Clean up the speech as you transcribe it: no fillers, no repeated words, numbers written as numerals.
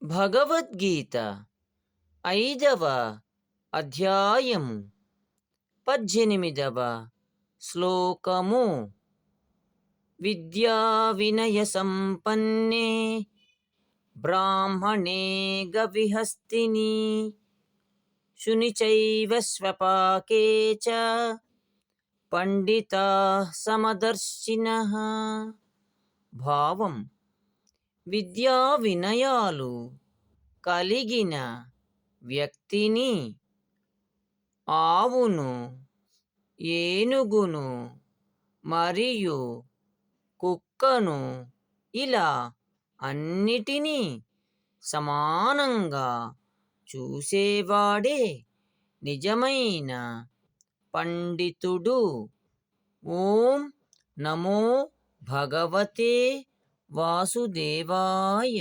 భగవద్గీత 5వ అధ్యాయము 18వ శ్లోకము. విద్యా వినయ సంపన్నే బ్రాహ్మణే గవిహస్తిని శునిచైవ స్వపాకే చ పండితాః సమదర్శినః. భావం: విద్యా వినయాలు కలిగిన వ్యక్తిని ఆవును, ఏనుగును మరియు కుక్కను ఇలా అన్నిటినీ సమానంగా చూసేవాడే నిజమైన పండితుడు. ఓం నమో భగవతే వాసుదేవాయ.